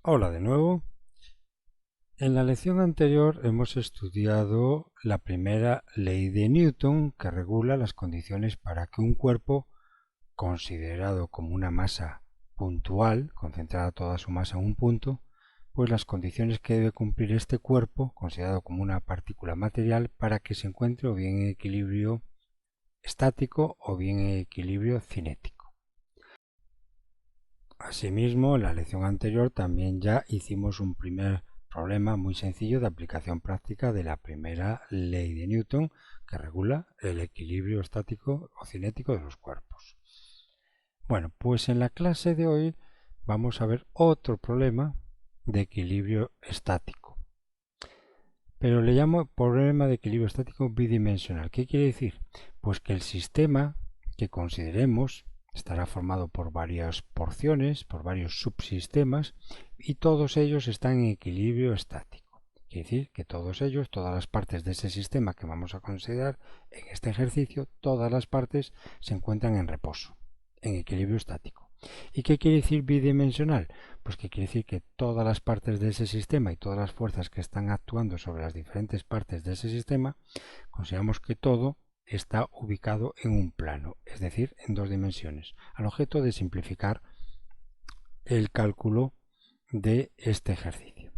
Hola de nuevo. En la lección anterior hemos estudiado la primera ley de Newton que regula las condiciones para que un cuerpo considerado como una masa puntual, concentrada toda su masa en un punto, pues las condiciones que debe cumplir este cuerpo, considerado como una partícula material, para que se encuentre o bien en equilibrio estático o bien en equilibrio cinético. Asimismo, en la lección anterior también ya hicimos un primer problema muy sencillo de aplicación práctica de la primera ley de Newton que regula el equilibrio estático o cinético de los cuerpos. Bueno, pues en la clase de hoy vamos a ver otro problema de equilibrio estático. Pero le llamo problema de equilibrio estático bidimensional. ¿Qué quiere decir? Pues que el sistema que consideremos estará formado por varias porciones, por varios subsistemas, y todos ellos están en equilibrio estático. Quiere decir que todos ellos, todas las partes de ese sistema que vamos a considerar en este ejercicio, todas las partes se encuentran en reposo, en equilibrio estático. ¿Y qué quiere decir bidimensional? Pues que quiere decir que todas las partes de ese sistema y todas las fuerzas que están actuando sobre las diferentes partes de ese sistema, consideramos que todo está ubicado en un plano, es decir, en dos dimensiones, al objeto de simplificar el cálculo de este ejercicio.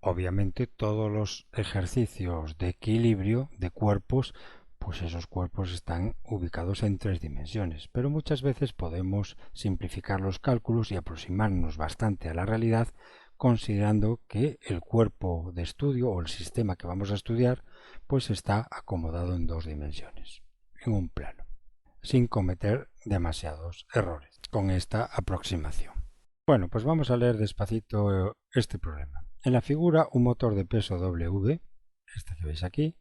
Obviamente todos los ejercicios de equilibrio de cuerpos, pues esos cuerpos están ubicados en tres dimensiones, pero muchas veces podemos simplificar los cálculos y aproximarnos bastante a la realidad considerando que el cuerpo de estudio o el sistema que vamos a estudiar pues está acomodado en dos dimensiones, en un plano, sin cometer demasiados errores con esta aproximación. Bueno, pues vamos a leer despacito este problema. En la figura, un motor de peso W, este que veis aquí,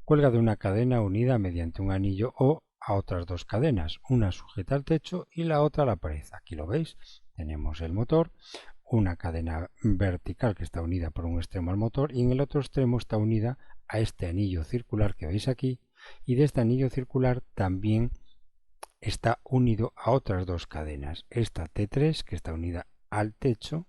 cuelga de una cadena unida mediante un anillo o a otras dos cadenas, una sujeta al techo y la otra a la pared. Aquí lo veis, tenemos el motor, una cadena vertical que está unida por un extremo al motor y en el otro extremo está unida a este anillo circular que veis aquí y de este anillo circular también está unido a otras dos cadenas, esta T3 que está unida al techo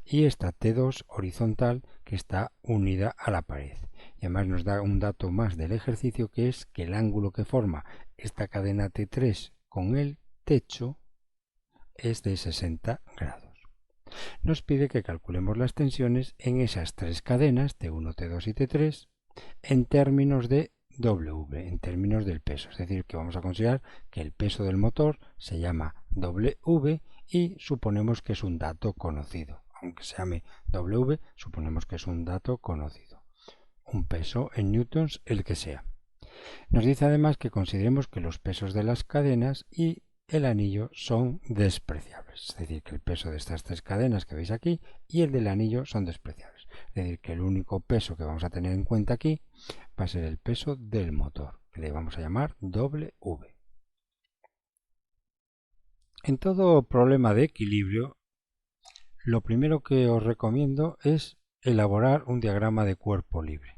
y esta T2 horizontal que está unida a la pared. Y además nos da un dato más del ejercicio que es que el ángulo que forma esta cadena T3 con el techo es de 60 grados. Nos pide que calculemos las tensiones en esas tres cadenas T1, T2 y T3 en términos de W, en términos del peso. Es decir, que vamos a considerar que el peso del motor se llama W y suponemos que es un dato conocido. Aunque se llame W, suponemos que es un dato conocido. Un peso en newtons, el que sea. Nos dice además que consideremos que los pesos de las cadenas y el anillo son despreciables. Es decir, que el peso de estas tres cadenas que veis aquí y el del anillo son despreciables. Es decir, que el único peso que vamos a tener en cuenta aquí va a ser el peso del motor, que le vamos a llamar W. En todo problema de equilibrio, lo primero que os recomiendo es elaborar un diagrama de cuerpo libre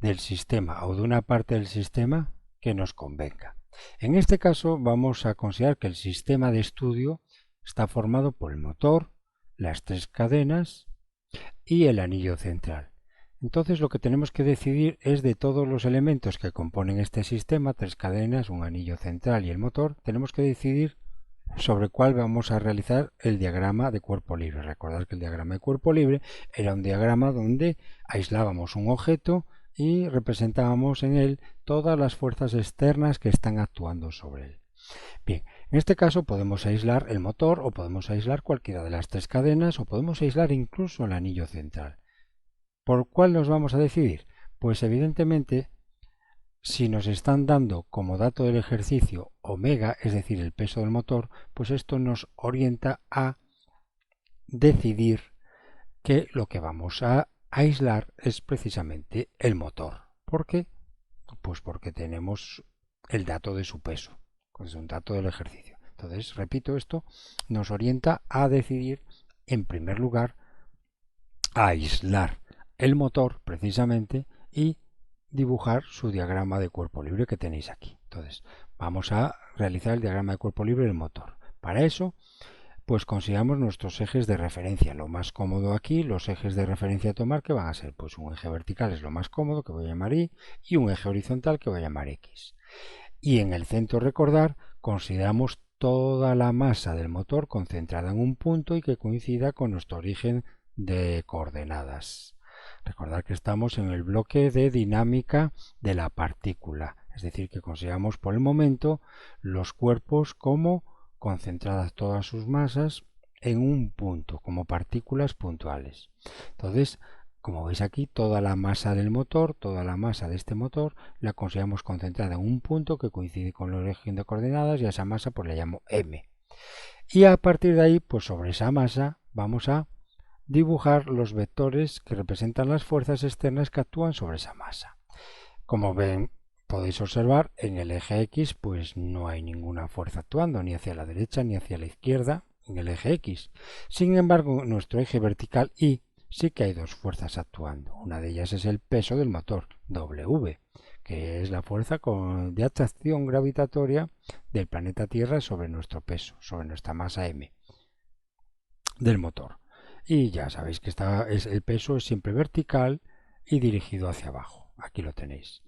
del sistema o de una parte del sistema que nos convenga. En este caso vamos a considerar que el sistema de estudio está formado por el motor, las tres cadenas y el anillo central. Entonces lo que tenemos que decidir es de todos los elementos que componen este sistema, tres cadenas, un anillo central y el motor, tenemos que decidir sobre cuál vamos a realizar el diagrama de cuerpo libre. Recordad que el diagrama de cuerpo libre era un diagrama donde aislábamos un objeto y representábamos en él todas las fuerzas externas que están actuando sobre él. Bien, en este caso podemos aislar el motor o podemos aislar cualquiera de las tres cadenas o podemos aislar incluso el anillo central. ¿Por cuál nos vamos a decidir? Pues evidentemente si nos están dando como dato del ejercicio omega, es decir, el peso del motor, pues esto nos orienta a decidir que lo que vamos a aislar es precisamente el motor. ¿Por qué? Pues porque tenemos el dato de su peso, es un dato del ejercicio. Entonces, repito, esto nos orienta a decidir, en primer lugar, a aislar el motor precisamente y dibujar su diagrama de cuerpo libre que tenéis aquí. Entonces, vamos a realizar el diagrama de cuerpo libre del motor. Para eso, pues consideramos nuestros ejes de referencia. Lo más cómodo aquí, los ejes de referencia a tomar, que van a ser pues un eje vertical es lo más cómodo, que voy a llamar Y, y un eje horizontal que voy a llamar X. Y en el centro, recordar, consideramos toda la masa del motor concentrada en un punto y que coincida con nuestro origen de coordenadas. Recordad que estamos en el bloque de dinámica de la partícula, es decir, que consideramos por el momento los cuerpos como concentradas todas sus masas en un punto, como partículas puntuales. Entonces, como veis aquí, toda la masa del motor, toda la masa de este motor, la consideramos concentrada en un punto que coincide con el origen de coordenadas y a esa masa pues le llamo M. Y a partir de ahí, pues sobre esa masa vamos a dibujar los vectores que representan las fuerzas externas que actúan sobre esa masa. Como ven, podéis observar, en el eje X pues no hay ninguna fuerza actuando, ni hacia la derecha ni hacia la izquierda, en el eje X. Sin embargo, en nuestro eje vertical Y sí que hay dos fuerzas actuando. Una de ellas es el peso del motor, W, que es la fuerza de atracción gravitatoria del planeta Tierra sobre nuestro peso, sobre nuestra masa M del motor. Y ya sabéis que el peso es siempre vertical y dirigido hacia abajo. Aquí lo tenéis.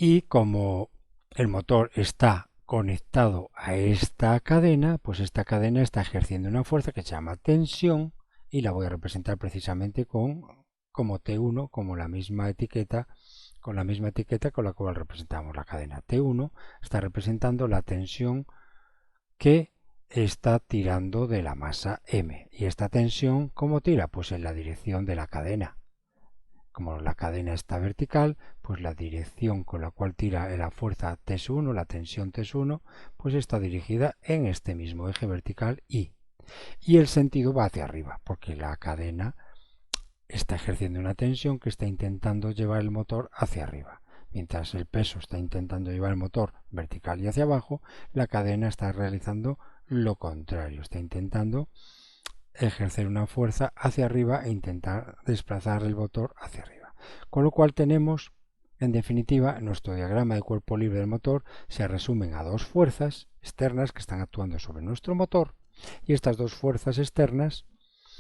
Y como el motor está conectado a esta cadena, pues esta cadena está ejerciendo una fuerza que se llama tensión y la voy a representar precisamente como T1, como la misma etiqueta, con la misma etiqueta con la cual representamos la cadena. T1 está representando la tensión que está tirando de la masa M. ¿Y esta tensión cómo tira? Pues en la dirección de la cadena. Como la cadena está vertical, pues la dirección con la cual tira la fuerza T1, la tensión T1, pues está dirigida en este mismo eje vertical Y. Y el sentido va hacia arriba, porque la cadena está ejerciendo una tensión que está intentando llevar el motor hacia arriba. Mientras el peso está intentando llevar el motor vertical y hacia abajo, la cadena está realizando lo contrario, está intentando ejercer una fuerza hacia arriba e intentar desplazar el motor hacia arriba. Con lo cual tenemos, en definitiva, nuestro diagrama de cuerpo libre del motor se resumen a dos fuerzas externas que están actuando sobre nuestro motor y estas dos fuerzas externas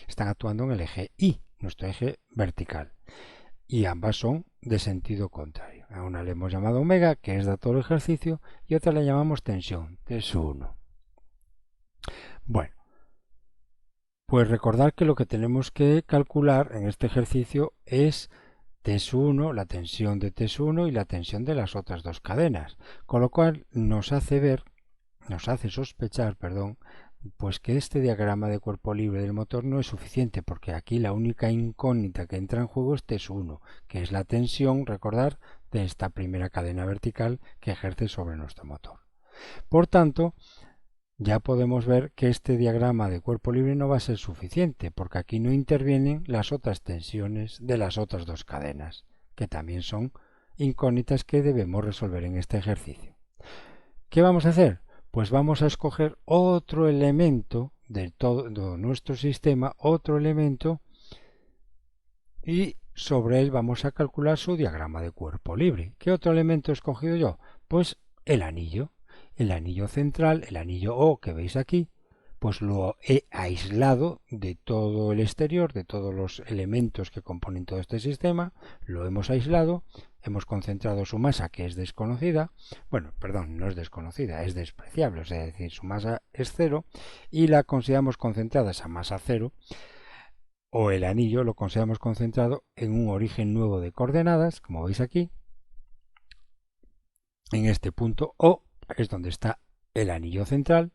están actuando en el eje Y, nuestro eje vertical, y ambas son de sentido contrario. A una le hemos llamado omega, que es de todo el ejercicio, y otra le llamamos tensión, T1. Bueno, pues recordar que lo que tenemos que calcular en este ejercicio es T1, la tensión de T1 y la tensión de las otras dos cadenas, con lo cual nos hace sospechar, pues que este diagrama de cuerpo libre del motor no es suficiente, porque aquí la única incógnita que entra en juego es T1, que es la tensión, recordar, de esta primera cadena vertical que ejerce sobre nuestro motor. Por tanto, ya podemos ver que este diagrama de cuerpo libre no va a ser suficiente, porque aquí no intervienen las otras tensiones de las otras dos cadenas, que también son incógnitas que debemos resolver en este ejercicio. ¿Qué vamos a hacer? Pues vamos a escoger otro elemento de todo nuestro sistema, otro elemento, y sobre él vamos a calcular su diagrama de cuerpo libre. ¿Qué otro elemento he escogido yo? Pues el anillo. El anillo central, el anillo O que veis aquí, pues lo he aislado de todo el exterior, de todos los elementos que componen todo este sistema, lo hemos aislado, hemos concentrado su masa, que es desconocida, bueno, perdón, no es desconocida, es despreciable, es decir, su masa es cero, y la consideramos concentrada, esa masa cero, o el anillo lo consideramos concentrado en un origen nuevo de coordenadas, como veis aquí, en este punto O, es donde está el anillo central,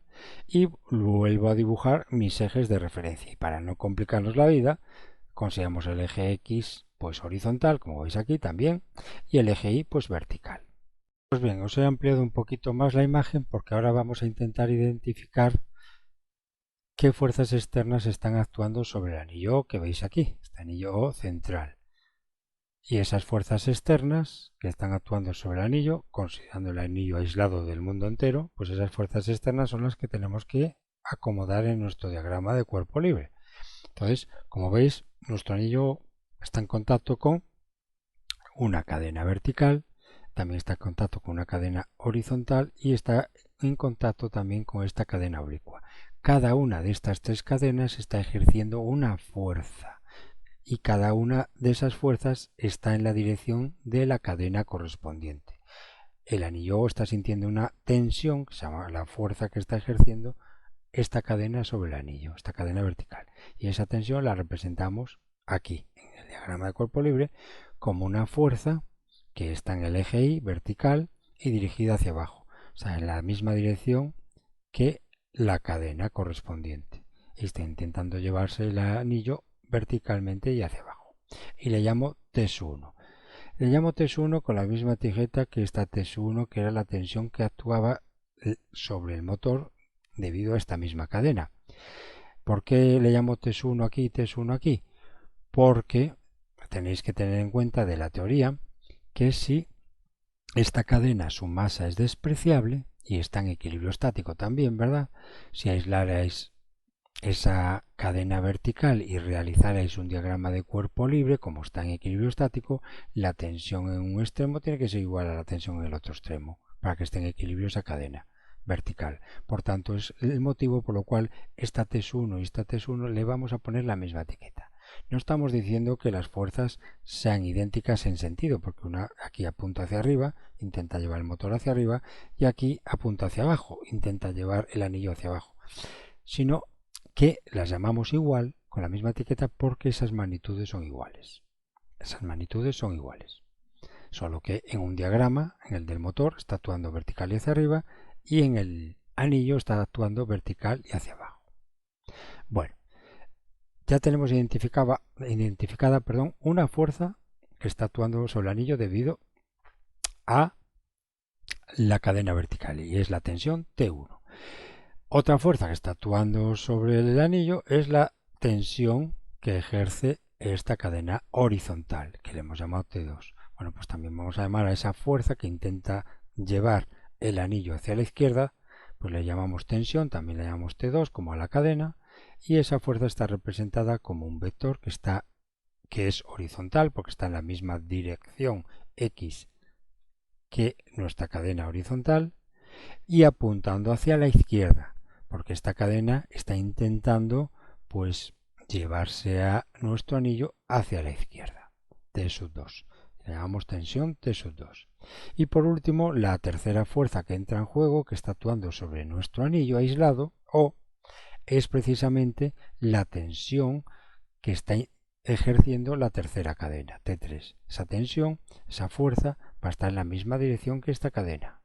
y vuelvo a dibujar mis ejes de referencia. Y para no complicarnos la vida, consideramos el eje X pues horizontal, como veis aquí también, y el eje Y pues vertical. Pues bien, os he ampliado un poquito más la imagen porque ahora vamos a intentar identificar qué fuerzas externas están actuando sobre el anillo O que veis aquí, este anillo O central. Y esas fuerzas externas que están actuando sobre el anillo, considerando el anillo aislado del mundo entero, pues esas fuerzas externas son las que tenemos que acomodar en nuestro diagrama de cuerpo libre. Entonces, como veis, nuestro anillo está en contacto con una cadena vertical, también está en contacto con una cadena horizontal y está en contacto también con esta cadena oblicua. Cada una de estas tres cadenas está ejerciendo una fuerza y cada una de esas fuerzas está en la dirección de la cadena correspondiente. El anillo O está sintiendo una tensión, que se llama la fuerza que está ejerciendo esta cadena sobre el anillo, esta cadena vertical. Y esa tensión la representamos aquí, en el diagrama de cuerpo libre, como una fuerza que está en el eje Y vertical y dirigida hacia abajo, o sea, en la misma dirección que la cadena correspondiente. Está intentando llevarse el anillo verticalmente y hacia abajo. Y le llamo T1. Le llamo T1 con la misma etiqueta que esta T1, que era la tensión que actuaba sobre el motor debido a esta misma cadena. ¿Por qué le llamo T1 aquí y T1 aquí? Porque tenéis que tener en cuenta de la teoría que si esta cadena, su masa es despreciable y está en equilibrio estático también, ¿verdad? Si aislarais esa cadena vertical y realizarais un diagrama de cuerpo libre, como está en equilibrio estático, la tensión en un extremo tiene que ser igual a la tensión en el otro extremo, para que esté en equilibrio esa cadena vertical. Por tanto, es el motivo por lo cual esta T1 y esta T1 le vamos a poner la misma etiqueta. No estamos diciendo que las fuerzas sean idénticas en sentido, porque una aquí apunta hacia arriba, intenta llevar el motor hacia arriba, y aquí apunta hacia abajo, intenta llevar el anillo hacia abajo, sino que las llamamos igual con la misma etiqueta porque esas magnitudes son iguales. Esas magnitudes son iguales. Solo que en un diagrama, en el del motor, está actuando vertical y hacia arriba, y en el anillo está actuando vertical y hacia abajo. Bueno, ya tenemos identificada una fuerza que está actuando sobre el anillo debido a la cadena vertical, y es la tensión T1. Otra fuerza que está actuando sobre el anillo es la tensión que ejerce esta cadena horizontal, que le hemos llamado T2. Bueno, pues también vamos a llamar a esa fuerza que intenta llevar el anillo hacia la izquierda, pues le llamamos tensión, también le llamamos T2 como a la cadena, y esa fuerza está representada como un vector que es horizontal porque está en la misma dirección X que nuestra cadena horizontal y apuntando hacia la izquierda, porque esta cadena está intentando pues llevarse a nuestro anillo hacia la izquierda. T2. Le llamamos tensión T2. Y por último, la tercera fuerza que entra en juego, que está actuando sobre nuestro anillo aislado, O, es precisamente la tensión que está ejerciendo la tercera cadena, T3. Esa tensión, esa fuerza, va a estar en la misma dirección que esta cadena.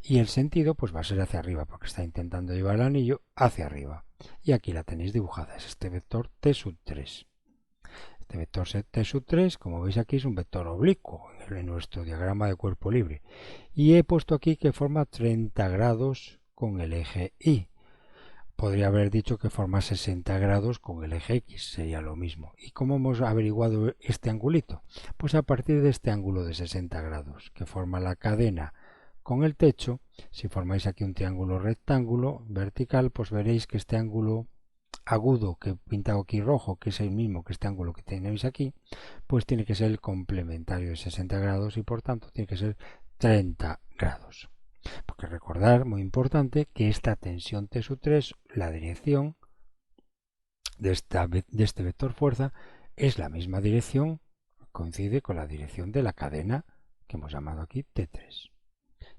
Y el sentido pues va a ser hacia arriba, porque está intentando llevar el anillo hacia arriba. Y aquí la tenéis dibujada, es este vector T3. Este vector T3, como veis aquí, es un vector oblicuo en nuestro diagrama de cuerpo libre. Y he puesto aquí que forma 30 grados con el eje Y. Podría haber dicho que forma 60 grados con el eje X, sería lo mismo. ¿Y cómo hemos averiguado este angulito? Pues a partir de este ángulo de 60 grados que forma la cadena con el techo. Si formáis aquí un triángulo rectángulo vertical, pues veréis que este ángulo agudo que he pintado aquí rojo, que es el mismo que este ángulo que tenéis aquí, pues tiene que ser el complementario de 60 grados y por tanto tiene que ser 30 grados. Porque recordar, muy importante, que esta tensión T3, la dirección de este vector fuerza, es la misma dirección, coincide con la dirección de la cadena que hemos llamado aquí T3.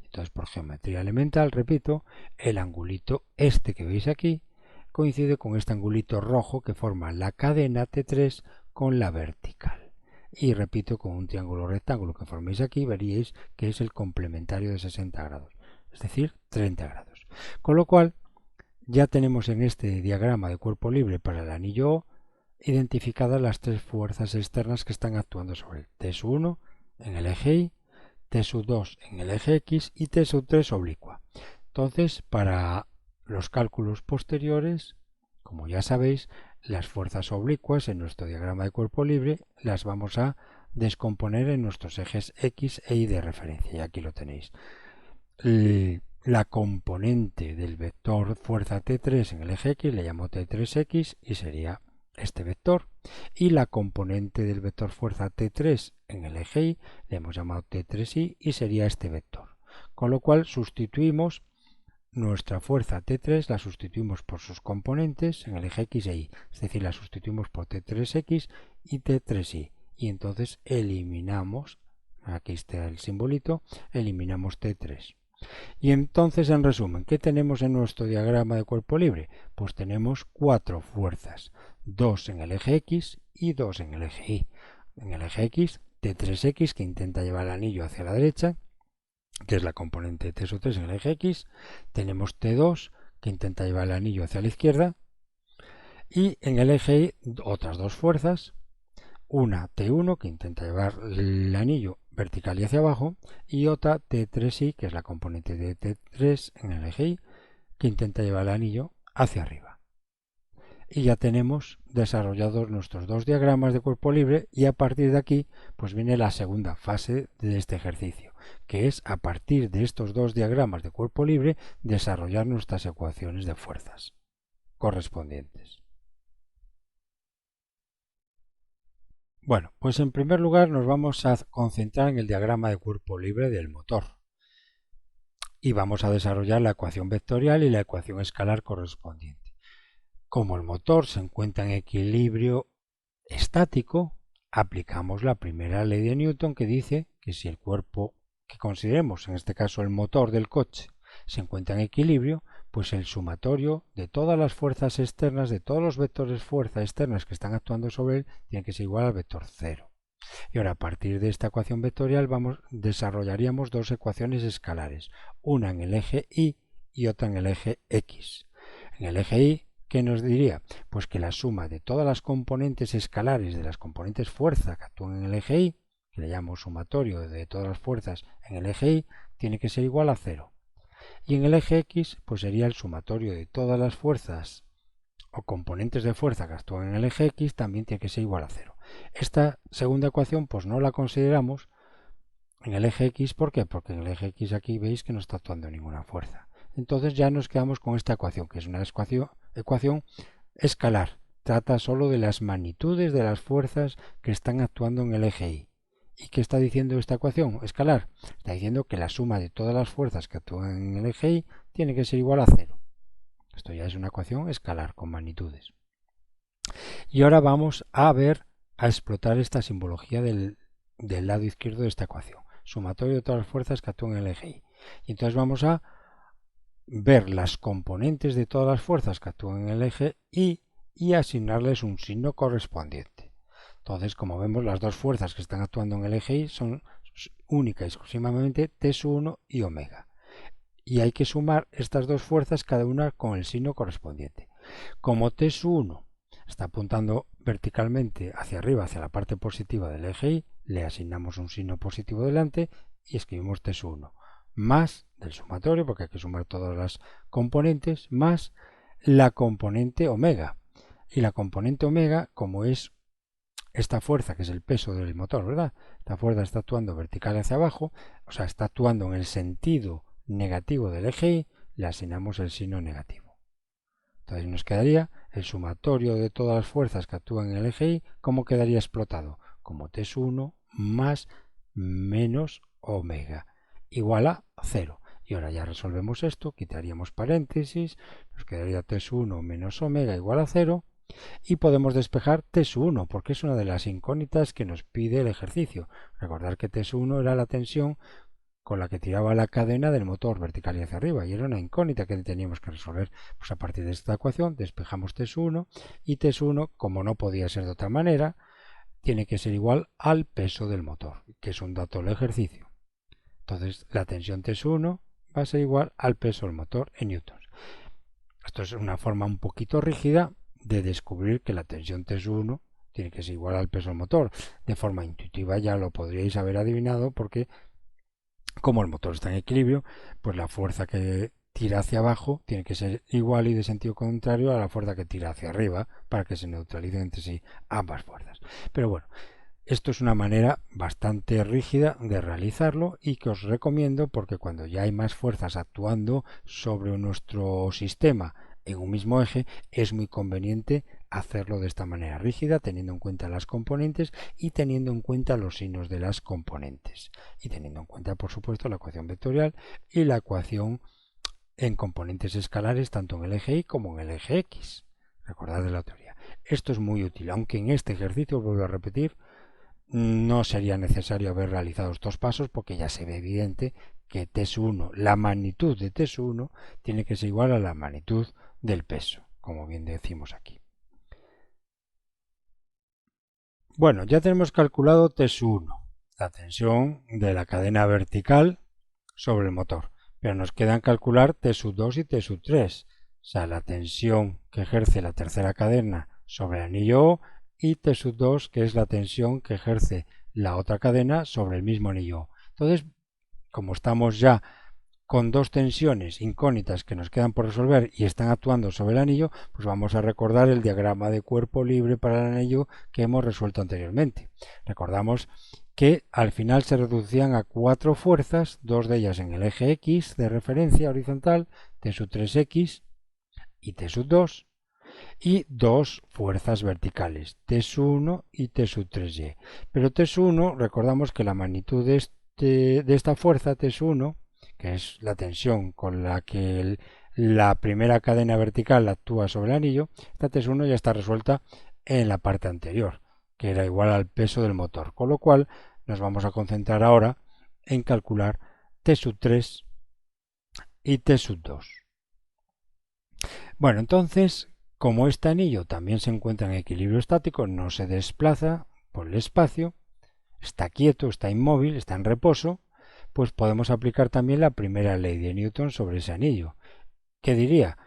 Entonces, por geometría elemental, repito, el angulito este que veis aquí coincide con este angulito rojo que forma la cadena T3 con la vertical. Y repito, con un triángulo rectángulo que forméis aquí, veríais que es el complementario de 60 grados, es decir, 30 grados. Con lo cual, ya tenemos en este diagrama de cuerpo libre para el anillo O identificadas las tres fuerzas externas que están actuando sobre él. T1 en el eje Y, T2 en el eje X y T3 oblicua. Entonces, para los cálculos posteriores, como ya sabéis, las fuerzas oblicuas en nuestro diagrama de cuerpo libre las vamos a descomponer en nuestros ejes X e Y de referencia. Y aquí lo tenéis. La componente del vector fuerza T3 en el eje X le llamo T3X y sería este vector, y la componente del vector fuerza T3 en el eje Y le hemos llamado T3Y y sería este vector. con lo cual sustituimos nuestra fuerza T3, la sustituimos por sus componentes en el eje X e Y, es decir, la sustituimos por T3X y T3Y, y entonces eliminamos, aquí está el simbolito, eliminamos T3. Y entonces, en resumen, ¿qué tenemos en nuestro diagrama de cuerpo libre? Pues tenemos 4 fuerzas, 2 en el eje X y 2 en el eje Y. En el eje X, T3X, que intenta llevar el anillo hacia la derecha, que es la componente de T3 en el eje X. Tenemos T2, que intenta llevar el anillo hacia la izquierda. Y en el eje Y, otras 2 fuerzas, una T1 que intenta llevar el anillo vertical y hacia abajo, y otra T3Y, que es la componente de T3 en el eje Y, que intenta llevar el anillo hacia arriba. Y ya tenemos desarrollados nuestros 2 diagramas de cuerpo libre, y a partir de aquí pues viene la segunda fase de este ejercicio, que es a partir de estos 2 diagramas de cuerpo libre desarrollar nuestras ecuaciones de fuerzas correspondientes. Bueno, pues en primer lugar nos vamos a concentrar en el diagrama de cuerpo libre del motor y vamos a desarrollar la ecuación vectorial y la ecuación escalar correspondiente. Como el motor se encuentra en equilibrio estático, aplicamos la primera ley de Newton, que dice que si el cuerpo que consideremos, en este caso el motor del coche, se encuentra en equilibrio, pues el sumatorio de todas las fuerzas externas, de todos los vectores fuerza externas que están actuando sobre él, tiene que ser igual al vector 0. Y ahora, a partir de esta ecuación vectorial, desarrollaríamos 2 ecuaciones escalares, una en el eje Y y otra en el eje X. En el eje Y, ¿qué nos diría? Pues que la suma de todas las componentes escalares de las componentes fuerza que actúan en el eje Y, que le llamo sumatorio de todas las fuerzas en el eje Y, tiene que ser igual a 0. Y en el eje X, pues sería el sumatorio de todas las fuerzas o componentes de fuerza que actúan en el eje X, también tiene que ser igual a 0. Esta segunda ecuación pues no la consideramos en el eje X. ¿Por qué? Porque en el eje X aquí veis que no está actuando ninguna fuerza. Entonces ya nos quedamos con esta ecuación, que es una ecuación escalar. Trata solo de las magnitudes de las fuerzas que están actuando en el eje Y. ¿Y qué está diciendo esta ecuación escalar? Está diciendo que la suma de todas las fuerzas que actúan en el eje Y tiene que ser igual a 0. Esto ya es una ecuación escalar con magnitudes. Y ahora vamos a explotar esta simbología del lado izquierdo de esta ecuación. Sumatorio de todas las fuerzas que actúan en el eje Y. Y entonces vamos a ver las componentes de todas las fuerzas que actúan en el eje Y y asignarles un signo correspondiente. Entonces, como vemos, las 2 fuerzas que están actuando en el eje Y son única y exclusivamente T1 y omega. Y hay que sumar estas 2 fuerzas cada una con el signo correspondiente. Como T1 está apuntando verticalmente hacia arriba, hacia la parte positiva del eje Y, le asignamos un signo positivo delante y escribimos T1 más del sumatorio, porque hay que sumar todas las componentes, más la componente omega. Y la componente omega, como es esta fuerza, que es el peso del motor, ¿verdad? Esta fuerza está actuando vertical hacia abajo, o sea, está actuando en el sentido negativo del eje Y, le asignamos el signo negativo. Entonces nos quedaría el sumatorio de todas las fuerzas que actúan en el eje Y, ¿cómo quedaría explotado? Como T1 más menos omega, igual a 0. Y ahora ya resolvemos esto, quitaríamos paréntesis, nos quedaría T1 menos omega igual a 0. Y podemos despejar T1, porque es una de las incógnitas que nos pide el ejercicio. Recordar que T1 era la tensión con la que tiraba la cadena del motor vertical y hacia arriba, y era una incógnita que teníamos que resolver. Pues a partir de esta ecuación despejamos T1, y T1, como no podía ser de otra manera, tiene que ser igual al peso del motor, que es un dato del ejercicio. Entonces la tensión T1 va a ser igual al peso del motor en newtons. Esto es una forma un poquito rígida de descubrir que la tensión T1 tiene que ser igual al peso del motor. De forma intuitiva ya lo podríais haber adivinado, porque como el motor está en equilibrio, pues la fuerza que tira hacia abajo tiene que ser igual y de sentido contrario a la fuerza que tira hacia arriba, para que se neutralicen entre sí ambas fuerzas. Pero bueno, esto es una manera bastante rígida de realizarlo y que os recomiendo, porque cuando ya hay más fuerzas actuando sobre nuestro sistema en un mismo eje, es muy conveniente hacerlo de esta manera rígida, teniendo en cuenta las componentes y teniendo en cuenta los signos de las componentes. Y teniendo en cuenta, por supuesto, la ecuación vectorial y la ecuación en componentes escalares, tanto en el eje Y como en el eje X. Recordad de la teoría. Esto es muy útil, aunque en este ejercicio, vuelvo a repetir, no sería necesario haber realizado estos pasos porque ya se ve evidente que T1, la magnitud de T1 tiene que ser igual a la magnitud del peso, como bien decimos aquí. Bueno, ya tenemos calculado T1, la tensión de la cadena vertical sobre el motor, pero nos quedan calcular T2 y T3, o sea, la tensión que ejerce la tercera cadena sobre el anillo O y T2, que es la tensión que ejerce la otra cadena sobre el mismo anillo O. Entonces, como estamos ya con dos tensiones incógnitas que nos quedan por resolver y están actuando sobre el anillo, pues vamos a recordar el diagrama de cuerpo libre para el anillo que hemos resuelto anteriormente. Recordamos que al final se reducían a 4 fuerzas, dos de ellas en el eje X de referencia horizontal, T3X y T2, y dos fuerzas verticales, T1 y T3Y. Pero T1, recordamos que la magnitud de esta fuerza, T1, que es la tensión con la que la primera cadena vertical actúa sobre el anillo, esta T1 ya está resuelta en la parte anterior, que era igual al peso del motor, con lo cual nos vamos a concentrar ahora en calcular T3 y T2. Bueno, entonces, como este anillo también se encuentra en equilibrio estático, no se desplaza por el espacio, está quieto, está inmóvil, está en reposo, pues podemos aplicar también la primera ley de Newton sobre ese anillo. ¿Qué diría?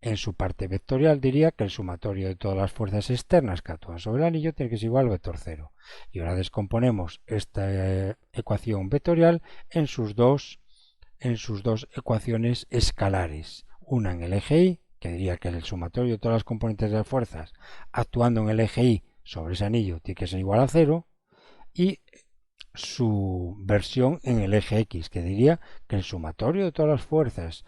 En su parte vectorial diría que el sumatorio de todas las fuerzas externas que actúan sobre el anillo tiene que ser igual al vector cero. Y ahora descomponemos esta ecuación vectorial en sus dos ecuaciones escalares. Una en el eje Y, que diría que el sumatorio de todas las componentes de las fuerzas actuando en el eje Y sobre ese anillo tiene que ser igual a cero, y su versión en el eje X, que diría que el sumatorio de todas las fuerzas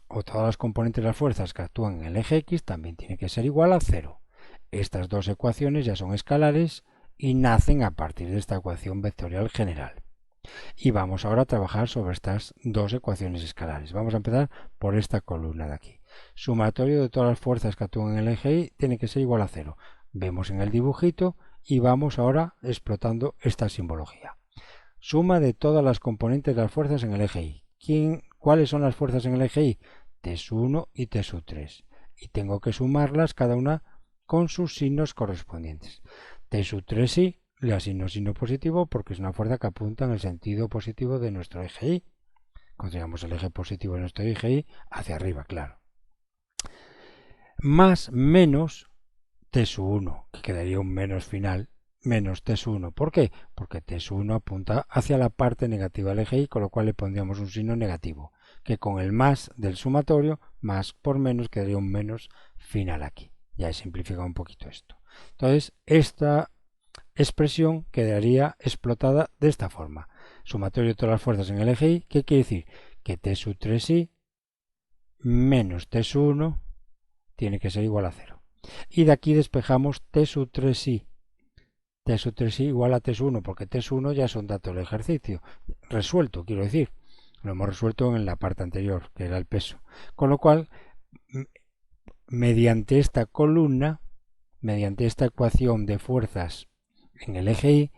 o todas las componentes de las fuerzas que actúan en el eje X también tiene que ser igual a cero. Estas dos ecuaciones ya son escalares y nacen a partir de esta ecuación vectorial general. Y vamos ahora a trabajar sobre estas dos ecuaciones escalares. Vamos a empezar por esta columna de aquí. Sumatorio de todas las fuerzas que actúan en el eje Y tiene que ser igual a cero. Vemos en el dibujito y vamos ahora explotando esta simbología. Suma de todas las componentes de las fuerzas en el eje Y. ¿Cuáles son las fuerzas en el eje Y? T1 y T3. Y tengo que sumarlas cada una con sus signos correspondientes. T3Y le asigno signo positivo porque es una fuerza que apunta en el sentido positivo de nuestro eje Y. Consideramos el eje positivo de nuestro eje Y hacia arriba, claro. Más menos T1, que quedaría un menos final, menos T1. ¿Por qué? Porque T1 apunta hacia la parte negativa del eje Y, con lo cual le pondríamos un signo negativo, que con el más del sumatorio, más por menos, quedaría un menos final aquí. Ya he simplificado un poquito esto. Entonces, esta expresión quedaría explotada de esta forma. Sumatorio de todas las fuerzas en el eje Y, ¿qué quiere decir? Que T3Y menos T1 tiene que ser igual a 0. Y de aquí despejamos T3Y. T3Y igual a T1, porque T1 ya son datos del ejercicio. Resuelto, quiero decir. Lo hemos resuelto en la parte anterior, que era el peso. Con lo cual, mediante esta columna, mediante esta ecuación de fuerzas en el eje Y,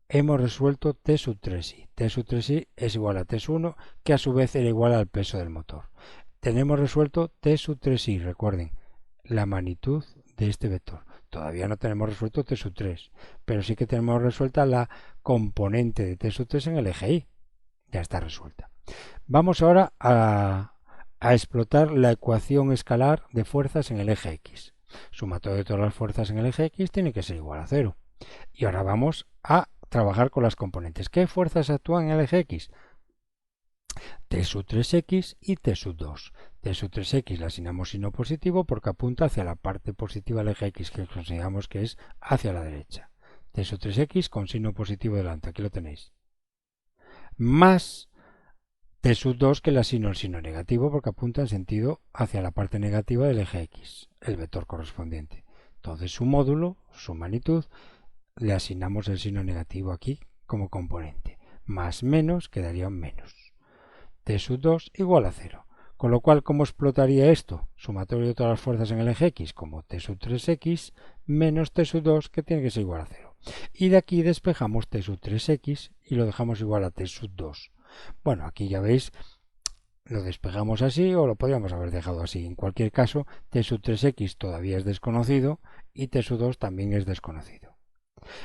hemos resuelto T3Y. T3Y es igual a T1, que a su vez era igual al peso del motor. Tenemos resuelto T3Y, recuerden, la magnitud de este vector. Todavía no tenemos resuelto T3, pero sí que tenemos resuelta la componente de T3 en el eje Y. Ya está resuelta. Vamos ahora a explotar la ecuación escalar de fuerzas en el eje X. Sumatorio de todas las fuerzas en el eje X tiene que ser igual a 0. Y ahora vamos a trabajar con las componentes. ¿Qué fuerzas actúan en el eje X? T3X y T2. T3X le asignamos signo positivo porque apunta hacia la parte positiva del eje X, que consideramos que es hacia la derecha. T3X con signo positivo delante, aquí lo tenéis. Más T2 que le asigno el signo negativo porque apunta en sentido hacia la parte negativa del eje X, el vector correspondiente. Entonces su módulo, su magnitud, le asignamos el signo negativo aquí como componente. Más menos quedaría un menos. T sub 2 igual a 0. Con lo cual, ¿cómo explotaría esto? Sumatorio de todas las fuerzas en el eje X como T sub 3X menos T sub 2 que tiene que ser igual a 0. Y de aquí despejamos T sub 3X y lo dejamos igual a T sub 2. Bueno, aquí ya veis, lo despejamos así o lo podríamos haber dejado así. En cualquier caso, T sub 3X todavía es desconocido y T sub 2 también es desconocido.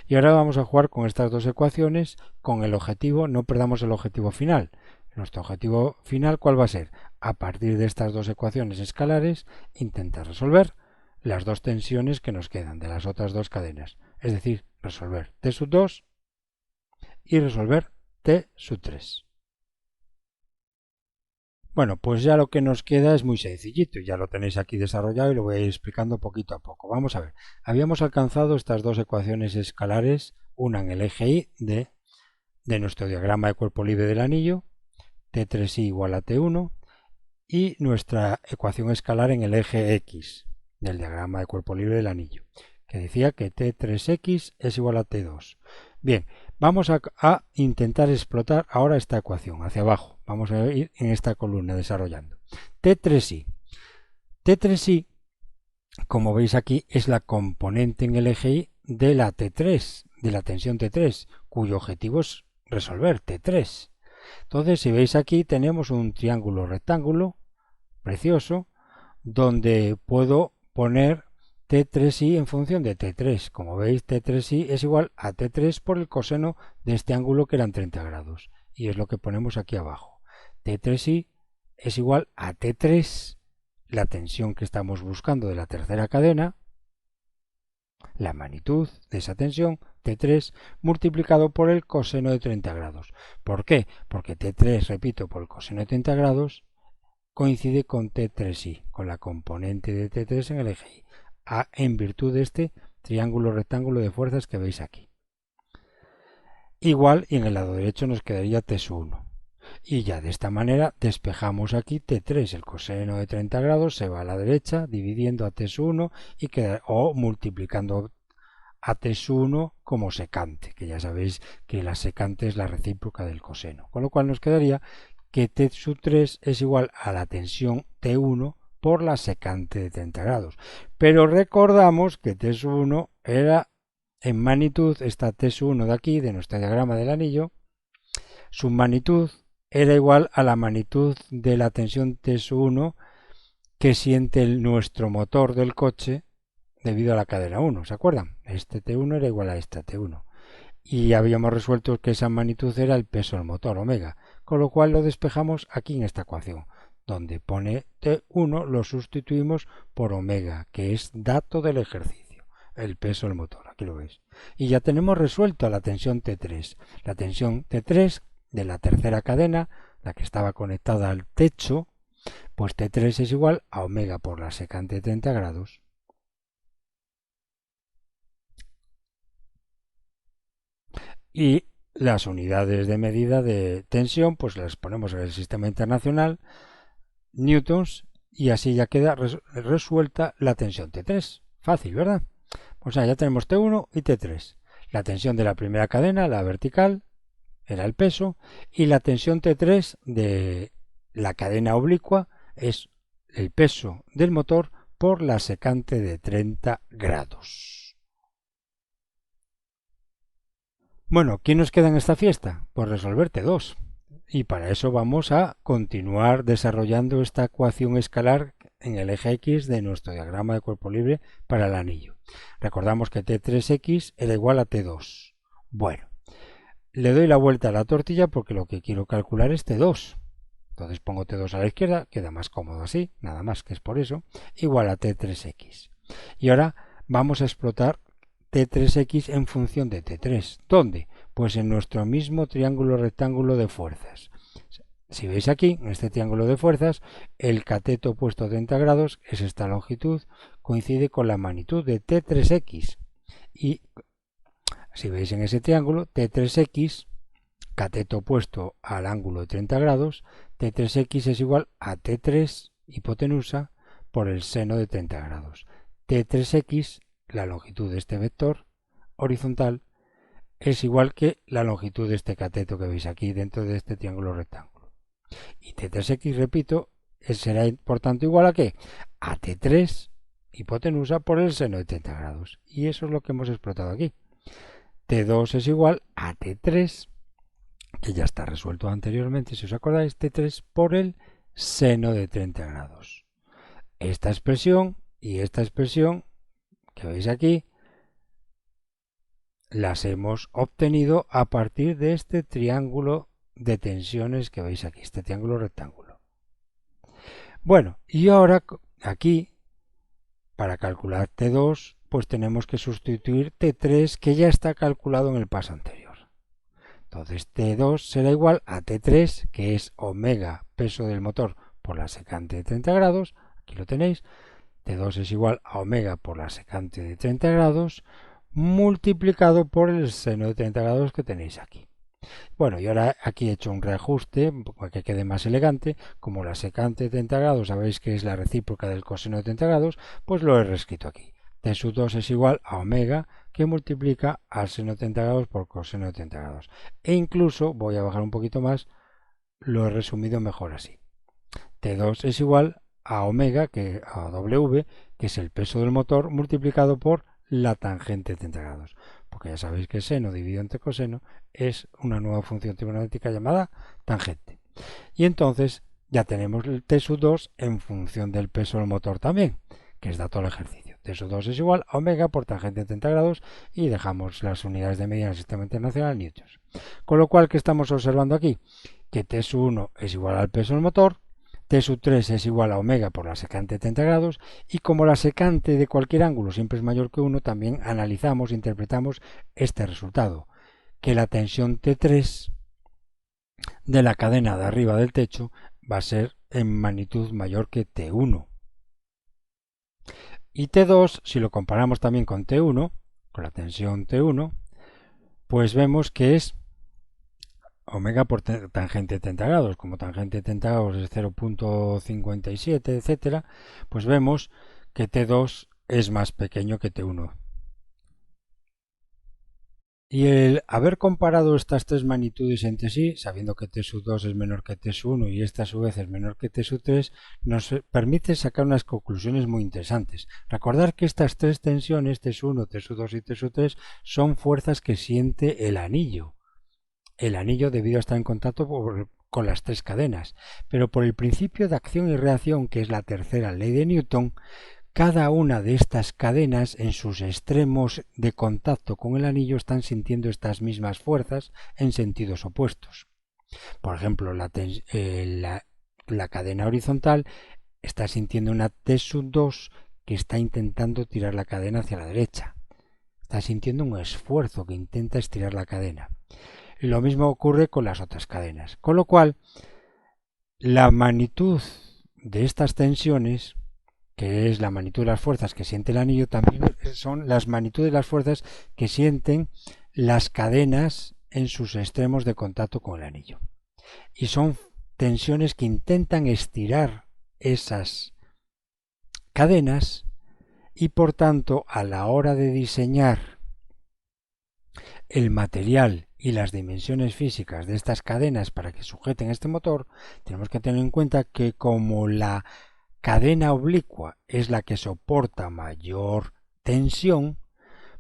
Y ahora vamos a jugar con estas dos ecuaciones con el objetivo, no perdamos el objetivo final. Nuestro objetivo final, ¿cuál va a ser? A partir de estas dos ecuaciones escalares, intentar resolver las dos tensiones que nos quedan de las otras dos cadenas. Es decir, resolver T sub 2 y resolver T sub 3. Bueno, pues ya lo que nos queda es muy sencillito, ya lo tenéis aquí desarrollado y lo voy a ir explicando poquito a poco. Vamos a ver, habíamos alcanzado estas dos ecuaciones escalares, una en el eje Y de nuestro diagrama de cuerpo libre del anillo, T3i igual a T1, y nuestra ecuación escalar en el eje X del diagrama de cuerpo libre del anillo, que decía que T3X es igual a T2. Bien, vamos a intentar explotar ahora esta ecuación hacia abajo. Vamos a ir en esta columna desarrollando. T3i. T3i, como veis aquí, es la componente en el eje Y de la T3, de la tensión T3, cuyo objetivo es resolver T3. Entonces, si veis aquí, tenemos un triángulo rectángulo precioso, donde puedo poner T3i en función de T3. Como veis, T3i es igual a T3 por el coseno de este ángulo que eran 30 grados. Y es lo que ponemos aquí abajo. T3i es igual a T3, la tensión que estamos buscando de la tercera cadena, la magnitud de esa tensión, T3, multiplicado por el coseno de 30 grados. ¿Por qué? Porque T3, repito, por el coseno de 30 grados, coincide con T3i, con la componente de T3 en el eje Y, en virtud de este triángulo rectángulo de fuerzas que veis aquí. Igual, y en el lado derecho nos quedaría T sub 1. Y ya de esta manera despejamos aquí T3, el coseno de 30 grados se va a la derecha dividiendo a T sub 1 y queda, o multiplicando a T sub 1 como secante, que ya sabéis que la secante es la recíproca del coseno. Con lo cual nos quedaría que T sub 3 es igual a la tensión T1 por la secante de 30 grados. Pero recordamos que T sub 1 era en magnitud, esta T sub 1 de aquí, de nuestro diagrama del anillo, su magnitud era igual a la magnitud de la tensión T sub 1 que siente nuestro motor del coche debido a la cadena 1, ¿se acuerdan? Este T1 era igual a esta T1. Y habíamos resuelto que esa magnitud era el peso del motor, omega, con lo cual lo despejamos aquí en esta ecuación, donde pone T1 lo sustituimos por omega, que es dato del ejercicio, el peso del motor, aquí lo veis. Y ya tenemos resuelto la tensión T3. La tensión T3 de la tercera cadena, la que estaba conectada al techo, pues T3 es igual a omega por la secante de 30 grados. Y las unidades de medida de tensión, pues las ponemos en el sistema internacional, newtons, y así ya queda resuelta la tensión T3. Fácil, ¿verdad? O sea, ya tenemos T1 y T3. La tensión de la primera cadena, la vertical, era el peso, y la tensión T3 de la cadena oblicua es el peso del motor por la secante de 30 grados. Bueno, ¿quién nos queda en esta fiesta? Pues resolver T2. Y para eso vamos a continuar desarrollando esta ecuación escalar en el eje X de nuestro diagrama de cuerpo libre para el anillo. Recordamos que T3X era igual a T2. Bueno, le doy la vuelta a la tortilla porque lo que quiero calcular es T2. Entonces pongo T2 a la izquierda, queda más cómodo así, nada más que es por eso, igual a T3X. Y ahora vamos a explotar T3X en función de T3. ¿Dónde? Pues en nuestro mismo triángulo rectángulo de fuerzas. Si veis aquí, en este triángulo de fuerzas, el cateto opuesto a 30 grados es esta longitud, coincide con la magnitud de T3X. Y si veis en ese triángulo, T3X, cateto opuesto al ángulo de 30 grados, T3X es igual a T3 hipotenusa por el seno de 30 grados. T3X, la longitud de este vector horizontal es igual que la longitud de este cateto que veis aquí dentro de este triángulo rectángulo. Y T3x, repito, será por tanto igual a ¿qué? A T3 hipotenusa por el seno de 30 grados. Y eso es lo que hemos explotado aquí. T2 es igual a T3, que ya está resuelto anteriormente, si os acordáis, T3 por el seno de 30 grados. Esta expresión y esta expresión que veis aquí las hemos obtenido a partir de este triángulo de tensiones que veis aquí, este triángulo rectángulo. Bueno, y ahora aquí, para calcular T2, pues tenemos que sustituir T3, que ya está calculado en el paso anterior. Entonces T2 será igual a T3, que es omega peso del motor por la secante de 30 grados, aquí lo tenéis, T2 es igual a omega por la secante de 30 grados, multiplicado por el seno de 30 grados que tenéis aquí. Bueno, y ahora aquí he hecho un reajuste para que quede más elegante. Como la secante de 30 grados sabéis que es la recíproca del coseno de 30 grados, pues lo he reescrito aquí. T sub 2 es igual a omega, que multiplica al seno de 30 grados por coseno de 30 grados. E incluso, voy a bajar un poquito más, lo he resumido mejor así. T2 es igual a omega, a W, que es el peso del motor, multiplicado por la tangente de 30 grados. Porque ya sabéis que seno dividido entre coseno es una nueva función trigonométrica llamada tangente. Y entonces ya tenemos el T sub 2 en función del peso del motor también, que es dato del ejercicio. T sub 2 es igual a omega por tangente de 30 grados y dejamos las unidades de medida en el sistema internacional newtons. Con lo cual, ¿qué estamos observando aquí? Que T sub 1 es igual al peso del motor, T sub 3 es igual a omega por la secante de 30 grados y como la secante de cualquier ángulo siempre es mayor que 1, también analizamos, interpretamos este resultado, que la tensión T3 de la cadena de arriba del techo va a ser en magnitud mayor que T1. Y T2, si lo comparamos también con T1, con la tensión T1, pues vemos que es omega por tangente de 30 grados, como tangente de 30 grados es 0.57, etcétera, pues vemos que T2 es más pequeño que T1. Y el haber comparado estas tres magnitudes entre sí, sabiendo que T sub 2 es menor que T sub 1 y esta a su vez es menor que T sub 3, nos permite sacar unas conclusiones muy interesantes. Recordar que estas tres tensiones, T sub 1, T sub 2 y T sub 3, son fuerzas que siente el anillo. El anillo debido a estar en contacto con las tres cadenas, pero por el principio de acción y reacción, que es la tercera ley de Newton, cada una de estas cadenas en sus extremos de contacto con el anillo están sintiendo estas mismas fuerzas en sentidos opuestos. Por ejemplo, la cadena horizontal está sintiendo una T sub 2 que está intentando tirar la cadena hacia la derecha. Está sintiendo un esfuerzo que intenta estirar la cadena. Lo mismo ocurre con las otras cadenas. Con lo cual, la magnitud de estas tensiones, que es la magnitud de las fuerzas que siente el anillo, también son las magnitudes de las fuerzas que sienten las cadenas en sus extremos de contacto con el anillo. Y son tensiones que intentan estirar esas cadenas y por tanto a la hora de diseñar el material y las dimensiones físicas de estas cadenas para que sujeten este motor, tenemos que tener en cuenta que como la cadena oblicua es la que soporta mayor tensión,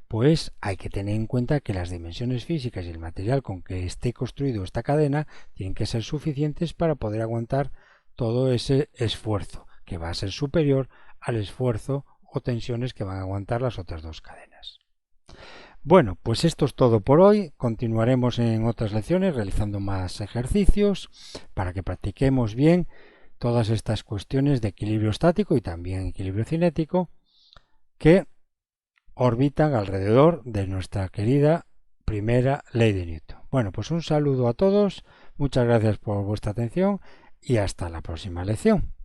pues hay que tener en cuenta que las dimensiones físicas y el material con que esté construido esta cadena tienen que ser suficientes para poder aguantar todo ese esfuerzo, que va a ser superior al esfuerzo o tensiones que van a aguantar las otras dos cadenas. Bueno, pues esto es todo por hoy. Continuaremos en otras lecciones realizando más ejercicios para que practiquemos bien todas estas cuestiones de equilibrio estático y también equilibrio cinético que orbitan alrededor de nuestra querida primera ley de Newton. Bueno, pues un saludo a todos, muchas gracias por vuestra atención y hasta la próxima lección.